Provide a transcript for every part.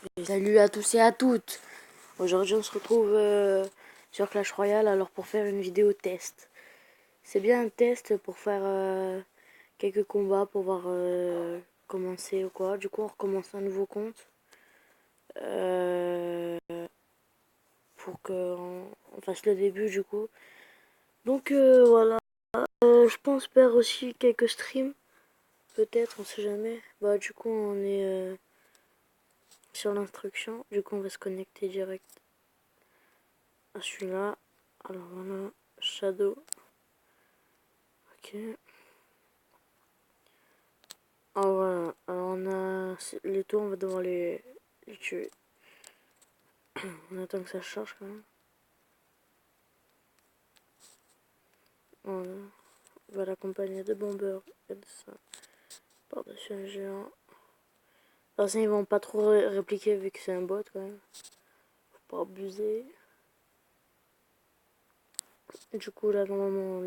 Et salut à tous et à toutes. Aujourd'hui on se retrouve sur Clash Royale alors pour faire une vidéo test. C'est bien un test pour faire quelques combats pour voir comment c'est ou quoi. Du coup on recommence un nouveau compte euh, pour qu'on fasse le début du coup. Donc voilà. Je pense faire aussi quelques streams. Peut-être, on sait jamais. Bah du coup on est sur l'instruction. Du coup on va se connecter direct à celui-là. Alors voilà, Shadow. Ok. Alors voilà, alors on a les tours, on va devoir les tuer. On attend que ça charge quand même. Voilà. On va l'accompagner de bombeurs et de ça. Par-dessus un géant. De toute façon, ils vont pas trop répliquer vu que c'est un bot quand même. Faut pas abuser. Du coup, là, normalement,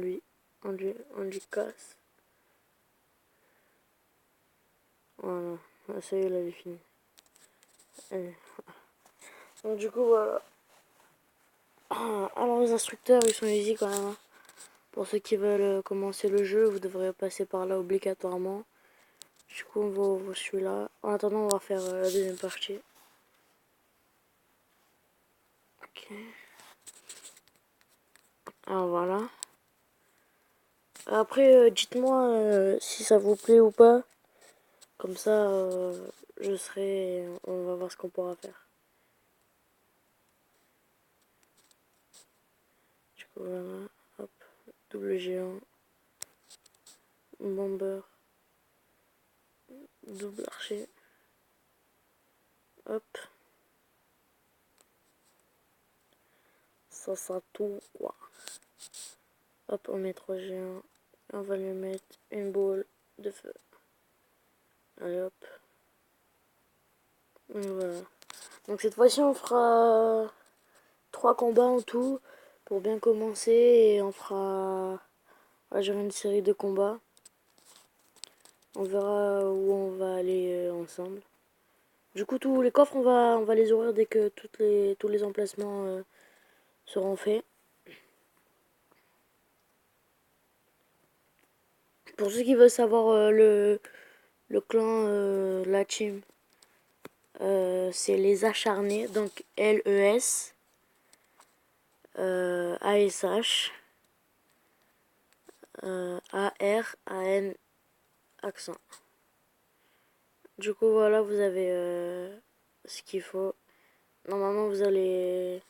on lui casse. Voilà. Ah, ça y est, là, il est fini. Allez. Donc, du coup, voilà. Alors, les instructeurs, ils sont easy quand même. Hein. Pour ceux qui veulent commencer le jeu, vous devrez passer par là obligatoirement. Du coup, on va ouvrir celui-là. En attendant, on va faire la deuxième partie. Ok. Alors voilà. Après, dites-moi si ça vous plaît ou pas. Comme ça, je serai. On va voir ce qu'on pourra faire. Du coup, voilà. Hop. Double géant. Bomber. Double archer. Hop. Ça tout. Wow. Hop, on met 3 géants. On va lui mettre une boule de feu. Allez hop. Et voilà. Donc cette fois-ci, on fera 3 combats en tout pour bien commencer et on fera une série de combats. On verra où on va aller ensemble. Du coup, tous les coffres, on va les ouvrir dès que tous les emplacements seront faits. Pour ceux qui veulent savoir le clan, la team, c'est les acharnés, donc LES, ASH, ARAN accent. Du coup, voilà, vous avez ce qu'il faut. Normalement, vous allez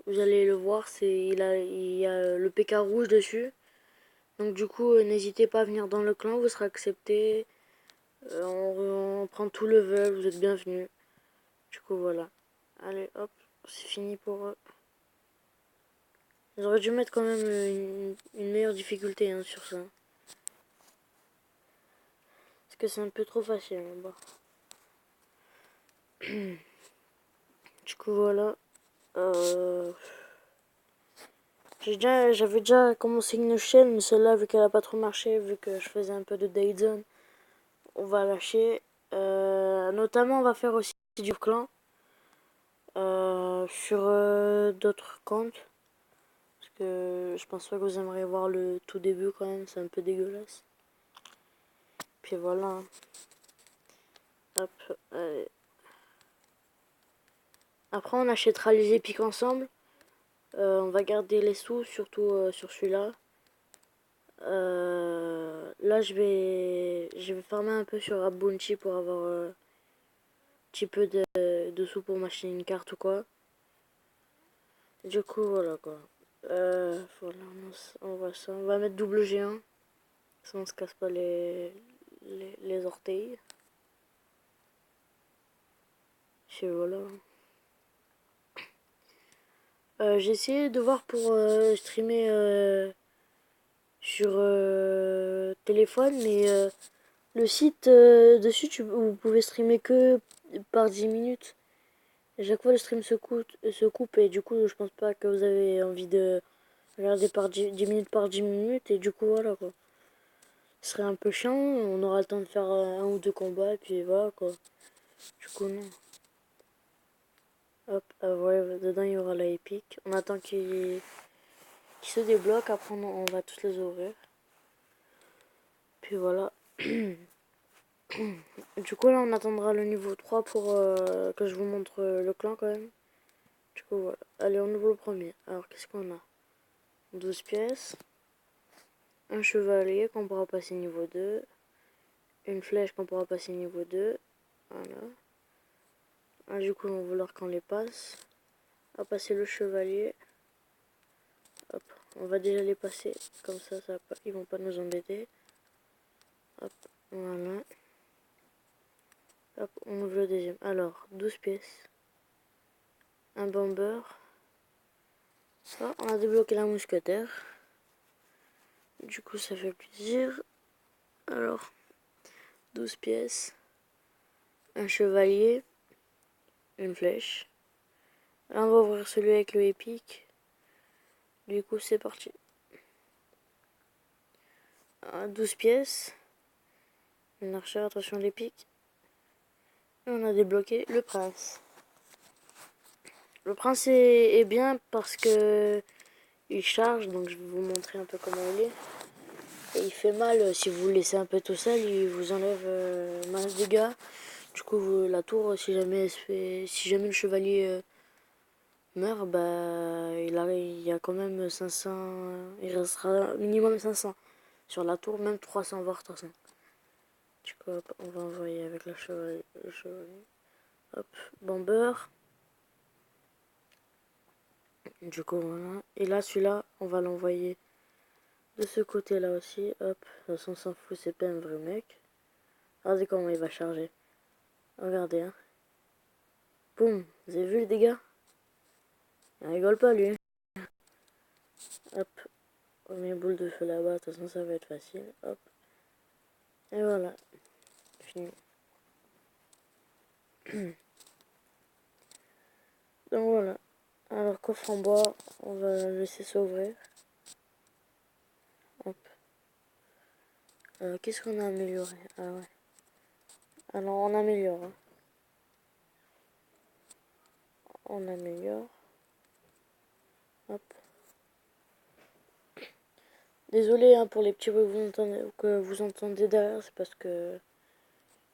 le voir, il y a le PK rouge dessus. Donc du coup, n'hésitez pas à venir dans le clan, vous serez accepté. On prend tout level, vous êtes bienvenus. Du coup, voilà. Allez, hop, c'est fini pour eux. J'aurais dû mettre quand même une meilleure difficulté hein, sur ça. Parce que c'est un peu trop facile. Hein, bah. Du coup, voilà. J'avais déjà commencé une chaîne, mais celle-là, vu qu'elle a pas trop marché, vu que je faisais un peu de Dayzone, on va lâcher. Notamment, on va faire aussi du clan sur d'autres comptes. Parce que je pense pas que vous aimeriez voir le tout début quand même, c'est un peu dégueulasse. Puis voilà. Hein. Hop, allez. Après, on achètera les épiques ensemble. On va garder les sous, surtout sur celui-là. Là, je vais farmer un peu sur Abbounty pour avoir un petit peu de sous pour m'acheter une carte ou quoi. Du coup, voilà quoi. Voilà, on voit ça. On va mettre double G1. Ça, on se casse pas les orteils. Et voilà. J'ai essayé de voir pour streamer sur téléphone, mais le site dessus, vous pouvez streamer que par 10 minutes. À chaque fois, le stream se coupe et du coup, je pense pas que vous avez envie de regarder par 10 minutes par 10 minutes et du coup, voilà quoi. Ce serait un peu chiant, on aura le temps de faire un ou deux combats et puis voilà quoi. Du coup, non. Hop, ouais, dedans il y aura la épique. On attend qu'il se débloque, après on va tous les ouvrir. Puis voilà. Du coup là on attendra le niveau 3 pour que je vous montre le clan quand même. Du coup voilà. Allez, on ouvre le premier. Alors qu'est-ce qu'on a? 12 pièces. Un chevalier qu'on pourra passer niveau 2. Une flèche qu'on pourra passer niveau 2. Voilà. Ah, du coup on va vouloir qu'on les passe. On va passer le chevalier. Hop, on va déjà les passer. Comme ça, ils vont pas nous embêter. Hop, voilà. Hop, on ouvre le deuxième. Alors, 12 pièces. Un bomber. Ah, on a débloqué la mousquetaire. Du coup, ça fait plaisir. Alors, 12 pièces. Un chevalier. Une flèche. Là, on va ouvrir celui avec le épique. Du coup, c'est parti. 12 pièces. Une archère, attention l'épique. Et on a débloqué le prince. Le prince est bien parce que il charge, donc je vais vous montrer un peu comment il est. Et il fait mal si vous le laissez un peu tout seul, il vous enlève masse de dégâts. Du coup, la tour, si jamais le chevalier meurt, bah il y a quand même 500, il restera minimum 500 sur la tour, même 300 voire 300. Du coup, hop, on va envoyer avec le chevalier. Hop, bomber. Du coup, voilà. Et là, celui-là, on va l'envoyer de ce côté-là aussi. Hop, de toute façon, on s'en fout, c'est pas un vrai mec. Regardez comment il va charger. Regardez, hein. Boum, vous avez vu les dégâts? Il rigole pas, lui. Hop, on met une boule de feu là-bas. De toute façon, ça va être facile. Hop. Et voilà. Fini. Donc voilà. Alors, coffre en bois, on va laisser s'ouvrir. Hop. Qu'est-ce qu'on a amélioré? Ah ouais. Alors, on améliore. Hein. On améliore. Hop. Désolé hein, pour les petits bruits que vous entendez derrière, c'est parce que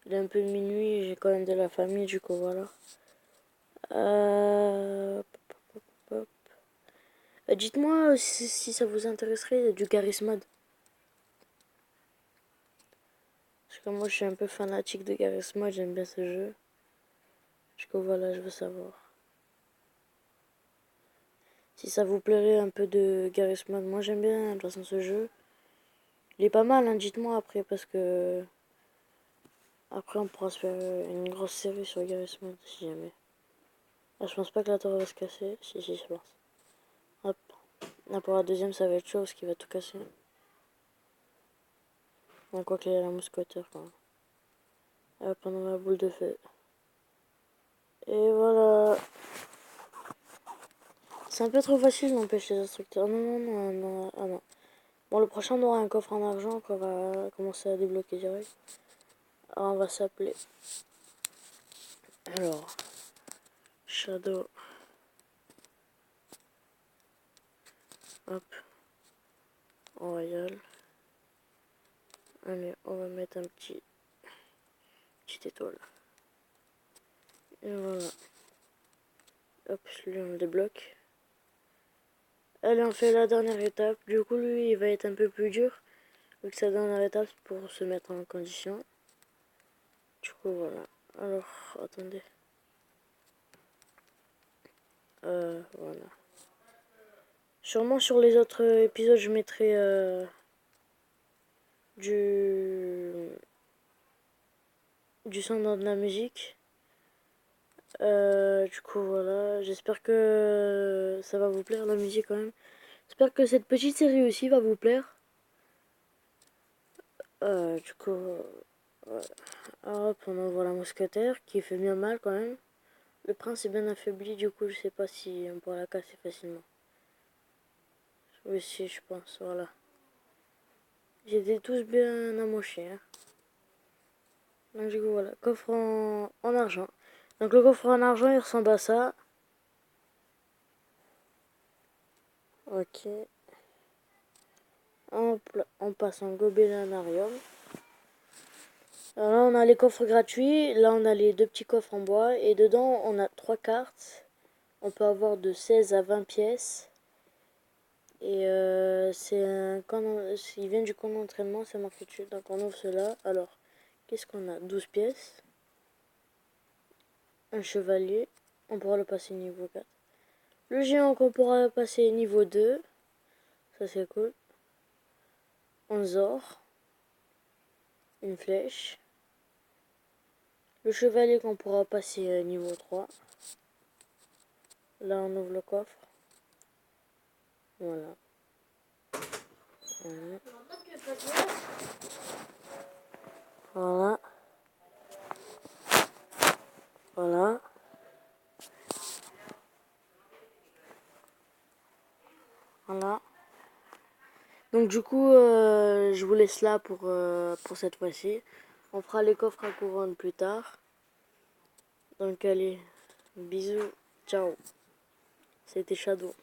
il est un peu minuit et j'ai quand même de la famille, du coup voilà. Hop, hop, hop. Dites-moi si ça vous intéresserait du Garry's Mod. Parce que moi je suis un peu fanatique de Garry's Mod, j'aime bien ce jeu. Du coup voilà, je veux savoir. Si ça vous plairait un peu de Garry's Mod, moi j'aime bien de toute façon ce jeu. Il est pas mal, hein, dites-moi après parce que... Après on pourra se faire une grosse série sur Garry's Mod si jamais. Ah, je pense pas que la tour va se casser. Si, je pense. Hop. Là, pour la deuxième, ça va être chaud parce qu'il va tout casser. On quoi qu'il y a la mousquetaire quand même. Hop, on a la boule de feu. Et voilà. C'est un peu trop facile d'empêcher les instructeurs. Non, non, non, non. Ah non. Bon, le prochain, on aura un coffre en argent qu'on va commencer à débloquer direct. Alors, on va s'appeler. Alors. Shadow. Hop. Royal. Allez, on va mettre un petite étoile. Et voilà. Hop, celui-là, on le débloque. Allez, on fait la dernière étape. Du coup, lui, il va être un peu plus dur. Vu que sa dernière étape pour se mettre en condition. Du coup, voilà. Alors, attendez. Voilà. Sûrement sur les autres épisodes, je mettrai du son dans de la musique. Du coup, voilà. J'espère que ça va vous plaire, la musique quand même. J'espère que cette petite série aussi va vous plaire. Du coup, voilà. Hop, on envoie la mousquetaire qui fait bien mal quand même. Le prince est bien affaibli, du coup, je sais pas si on pourra la casser facilement. Oui, si, je pense, voilà. Ils étaient tous bien amochés. Hein. Donc, du coup, voilà. Coffre en argent. Donc, le coffre en argent, il ressemble à ça. Ok. On passe en gobelanarium. Alors là, on a les coffres gratuits. Là, on a les deux petits coffres en bois. Et dedans, on a 3 cartes. On peut avoir de 16 à 20 pièces. Et il vient du camp d'entraînement, c'est marqué dessus. Donc on ouvre cela. Alors, qu'est-ce qu'on a? 12 pièces. Un chevalier. On pourra le passer niveau 4. Le géant qu'on pourra passer niveau 2. Ça c'est cool. Un Zor. Une flèche. Le chevalier qu'on pourra passer niveau 3. Là on ouvre le coffre. Voilà. Voilà. Voilà. Voilà. Voilà. Donc du coup, je vous laisse là pour cette fois-ci. On fera les coffres à couronne plus tard. Donc allez, bisous, ciao. C'était Shadow.